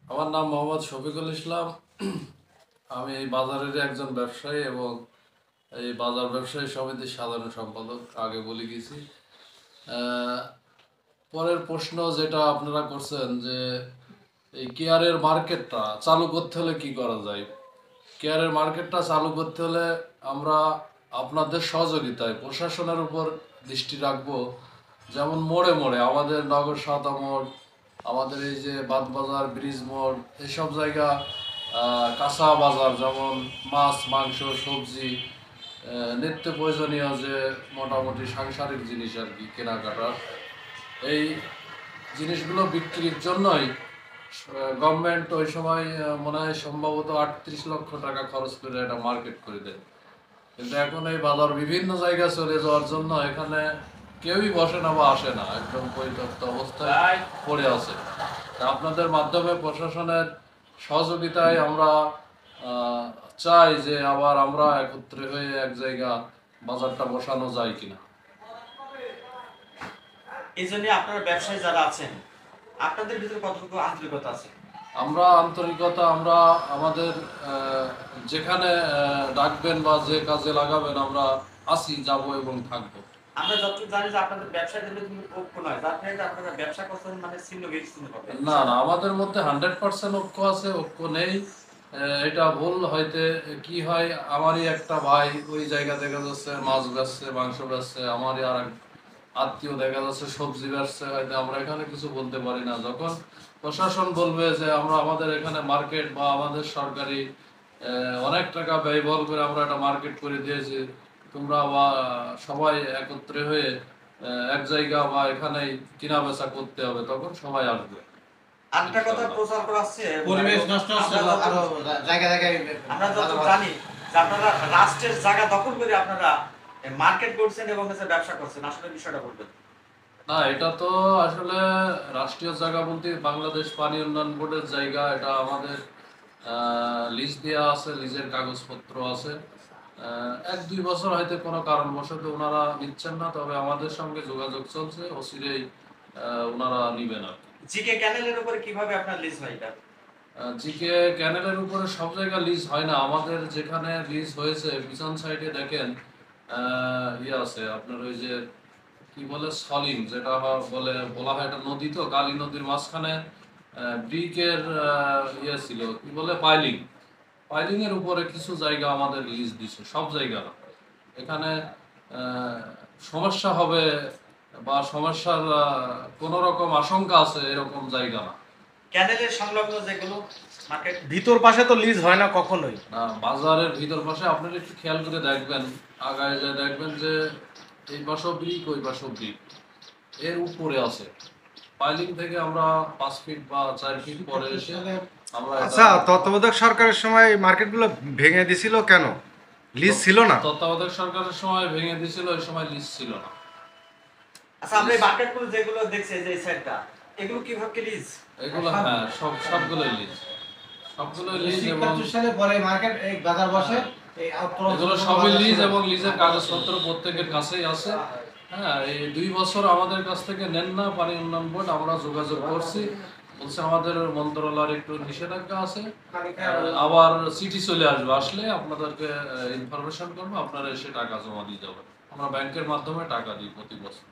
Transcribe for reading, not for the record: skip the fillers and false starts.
আমার নাম মোহাম্মদ শফিকুল ইসলাম। আমি এই বাজারের একজন ব্যবসায়ী এবং এই বাজার ব্যবসায়ী সমিতির সাধারণ সম্পাদক। আগে বলে গেছি। পরের প্রশ্ন যেটা আপনারা করছেন যে এই কেয়ারের মার্কেটটা চালু করতে হলে কি করা যায়। কেয়ারের মার্কেটটা চালু করতে হলে আমরা আপনাদের সহযোগিতায় প্রশাসনের উপর দৃষ্টি রাখবো। যেমন মোড়ে মোড়ে আমাদের নগর সাদা মোড়, আমাদের এই যে বাদবাজার, ব্রিজ মোড়, এইসব জায়গা কাঁচা বাজার, যেমন মাছ, মাংস, সবজি, নিত্য প্রয়োজনীয় যে মোটামুটি সাংসারিক জিনিস আর কি কেনাকাটার, এই জিনিসগুলো বিক্রির জন্যই গভর্নমেন্ট ওই সময় মনে হয় সম্ভবত 38 লক্ষ টাকা খরচ করে একটা মার্কেট করে দেয়। কিন্তু এখন এই বাজার বিভিন্ন জায়গায় চলে যাওয়ার জন্য এখানে কেউই বসে না বা আসে না, একদম পরিত্যক্ত অবস্থায় পড়ে আছে। আপনাদের মাধ্যমে প্রশাসনের সহযোগিতায় আমরা চাই যে আবার আমরা একত্রে হয়ে এক জায়গা বাজারটা বসানো যায় কিনা। এই জন্য আপনারা ব্যবসায়ী যারা আছেন আপনাদের ভিতরে কতটুকু আন্তরিকতা আছে? আমরা আমাদের যেখানে ডাকবেন বা যে কাজে লাগাবেন আমরা আসি, যাব এবং থাকবো। আমরা যতটুকু জানি যে আপনাদের ব্যবসায় দিলে তুমি ঐক্য নয়, যার ফলে আপনারা ব্যবসা করছেন মানে ছিন্ন বিচ্ছিন্ন হবে। না না, আমাদের মধ্যে 100% ঐক্য আছে, ঐক্য নেই এটা ভুল হইতে কি হয়। আমারই একটা ভাই ওই জায়গা দেখা যাচ্ছে মাছ বেচছে, মাংস বেচছে, আমারই আর এক আত্মীয় দেখা যাচ্ছে সবজি বেচছে, হয়তো আমরা এখানে কিছু বলতে পারি না। যখন প্রশাসন বলবে যে আমরা আমাদের এখানে মার্কেট বা আমাদের সরকারি অনেক টাকা ব্যয়বহুল করে আমরা একটা মার্কেট করে দিয়েছি, তোমরা বা সবাই একত্রে হয়ে এক জায়গা বা এখানেই কিনা বেচা করতে হবে, তখন সবাই আসবে। আরেকটা কথা প্রচার করা আছে, পরিবেশ নষ্ট হচ্ছে, আরো জায়গা জায়গায় আমরা যত জানি যে আপনারা রাষ্ট্রের জায়গা দখল করে আপনারা মার্কেট করছেন এবং ব্যবসা করছেন, আসলে বিষয়টা বলবেন। না, এটা তো আসলে রাষ্ট্রীয় জায়গা বলতে বাংলাদেশ পানি উন্নয়ন বোর্ডের জায়গা। এটা আমাদের লিজ দেওয়া আছে, লিজের কাগজপত্র আছে। 1-2 বছর হয়তো কোনো কারণবশত ওনারা নিচ্ছেন না, তবে আমাদের সঙ্গে যোগাযোগ চলছে, অচিরেই ওনারা নিবেন আর কি। জিকে ক্যানেলের উপরে কিভাবে আপনার লিজ হয়? এটা জিকে ক্যানেলের উপরে সব জায়গায় লিজ হয় না। আমাদের যেখানে লিজ হয়েছে পিছন সাইডে দেখেন ইয়ে আছে আপনার, ওই যে কি বলে সলিং, যেটা বলা হয় এটা নদী, তো কালী নদীর মাঝখানে ব্রিকের ইয়ে ছিল, কি বলে পাইলিং, পাইলিং এর উপরে কিছু জায়গা আমাদের লিজ দিছে, সব জায়গা না। এখানে সমস্যা হবে বা সমস্যার কোন রকম আশঙ্কা আছে এরকম জায়গা না। ক্যানেলের সংলগ্ন যেগুলো মার্কেট ভিতর পাশে তো লিজ হয় না কখনোই। না, বাজারের ভিতর পাশে আপনারা একটু খেয়াল করে দেখবেন, আগায় যায় দেখবেন যে এই পাশেও ব্রিক, ওই পাশেও ব্রিক, এর উপরে আছে পাইলিং থেকে আমরা 5 ফিট বা 4 ফিট পরে এসে আমরা আচ্ছা, তত্ত্বাবধায়ক সরকারের সময় মার্কেটগুলো ভেঙে দিছিল কেন? লিজ ছিল না? তত্ত্বাবধায়ক সরকারের সময় ভেঙে দিয়েছিল, ওই সময় লিজ ছিল না। আচ্ছা, আমরা এই মার্কেটগুলো যেগুলো দেখছি যে এই সাইডটা, এগুলো কিভাবে লিজ? এগুলো হ্যাঁ সবগুলোই লিজ, সবগুলোই লিজ এবং সালে পরে মার্কেট এই বাজার বসে, এগুলো সবই লিজ এবং লিজের কাগজপত্র প্রত্যেকের কাছেই আছে। হ্যাঁ, এই 2 বছর আমাদের কাছ থেকে নেন না পানি উন্নয়ন বোর্ড। আমরা যোগাযোগ করছি, বলছে আমাদের মন্ত্রণালয়ের একটু নিষেধাজ্ঞা আছে, আবার চিঠি চলে আসবে, আসলে আপনাদেরকে ইনফরমেশন করবো, আপনারা এসে টাকা জমা দিয়ে যাবেন। আমরা ব্যাংকের মাধ্যমে টাকা দিই প্রতি বছর।